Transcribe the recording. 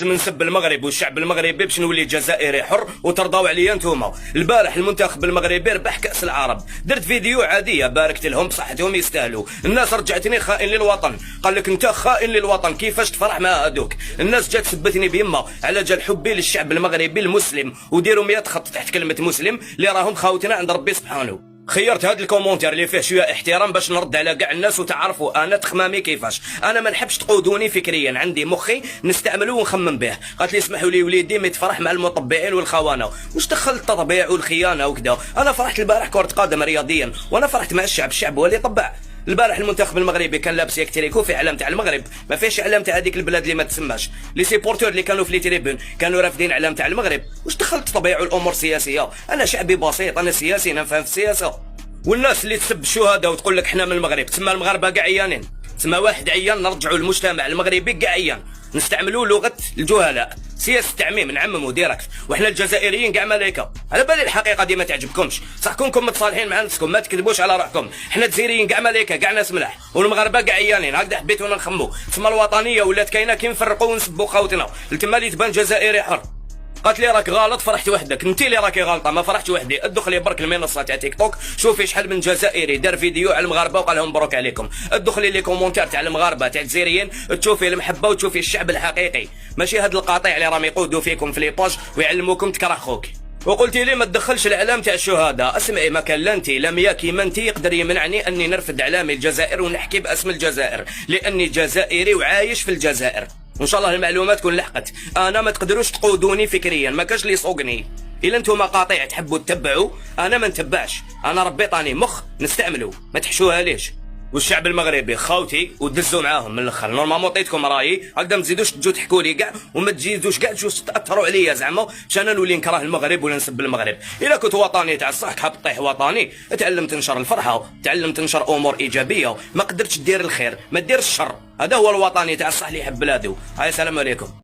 راجل منسب المغرب والشعب المغربي باش نولي جزائري حر وترضاو عليا نتوما. البارح المنتخب المغربي ربح كاس العرب، درت فيديو عاديه باركت لهم بصحتهم يستاهلوا. الناس رجعتني خائن للوطن، قال لك انت خائن للوطن كيفاش تفرح مع هذوك. الناس جات سبتني بيما على جال حبي للشعب المغربي المسلم، وديروا 100 خط تحت كلمه مسلم اللي راهم خاوتنا عند ربي سبحانه. خيرت هذا الكومونتير اللي فيه شويه احترام باش نرد على كاع الناس وتعرفوا انا تخمامي كيفاش. انا ما نحبش تقودوني فكريا، عندي مخي نستعمله ونخمم به. قالت لي اسمحوا لي وليدي ما يتفرح مع المطبعين والخونه، واش دخل التطبيع والخيانه وكذا. انا فرحت البارح كره قدم رياضيا، وانا فرحت مع الشعب هو اللي طبع. البارح المنتخب المغربي كان لابس يكتريكو في علم تاع المغرب، ما فيهش علم تاع هذيك البلاد اللي ما تسماش. لي سيبورتور اللي كانوا في لي تريبون كانوا رافدين علم تاع المغرب. واش دخلت تطبيع والامور السياسيه؟ انا شعبي بسيط، انا سياسي نفهم في السياسه. والناس اللي تسب الشهداء وتقول لك حنا من المغرب، تسمى المغاربه كاع عيانين، تسمى واحد عيان نرجعوا المجتمع المغربي كاع عيان، نستعملوا لغه الجهلاء، سياسه التعميم نعمموا ديريكت. وحنا الجزائريين كاع ملايكه. على بالي الحقيقه دي ما تعجبكمش، صح كونكم متصالحين مع نفسكم ما تكذبوش على روحكم. حنا الجزائريين كاع ملايكه كاع ناس ملاح، والمغاربه كاع عيانين. هكذا حبيتونا نخمو، تسمى الوطنيه ولات كاينه كي نفرقوا ونسبوا خوتنا. التما اللي تبان جزائري حر. قالت لي راك غلط فرحت وحدك، انت اللي راكي غلطه ما فرحتش وحدي. ادخلي برك المنصه تاع تيك توك شوفي شحال من جزائري دار فيديو على المغاربه وقال لهم مبروك عليكم. ادخلي لي كومونتير تاع المغاربه تاع الجزائريين تشوفي المحبه وتشوفي الشعب الحقيقي، ماشي هاد القاطع اللي راهم يقودوا فيكم في لي باج ويعلموكم تكره خوك. وقلتي لي ما تدخلش الاعلام تاع الشهداء. اسمعي، ما كان لا انت لا ميا كيما انت يقدر يمنعني اني نرفد اعلامي الجزائر ونحكي باسم الجزائر، لاني جزائري وعايش في الجزائر. وان شاء الله المعلومات تكون لحقت. انا ما تقدروش تقودوني فكريا، ما كاش اللي يسوقني. الا انتم قاطع تحبوا تتبعوا انا ما نتبعش، انا ربي طاني مخ نستعملوا، ما تحشوها ليش. والشعب المغربي خاوتي ودزوا معاهم من الاخر. نورمالمون عطيتكم رايي، هكذا ما تزيدوش تجوا تحكوا لي كاع وما تزيدوش كاع تجوا تاثروا عليا زعما باش انا نولي نكره المغرب ولا نسب المغرب. الا كنت وطني تاع الصح حاب طيح وطني، تعلم تنشر الفرحه، تعلم تنشر امور ايجابيه، ما قدرتش دير الخير ما دير الشر. هذا هو الوطني تاع الصح اللي يحب بلاده. هاي السلام عليكم.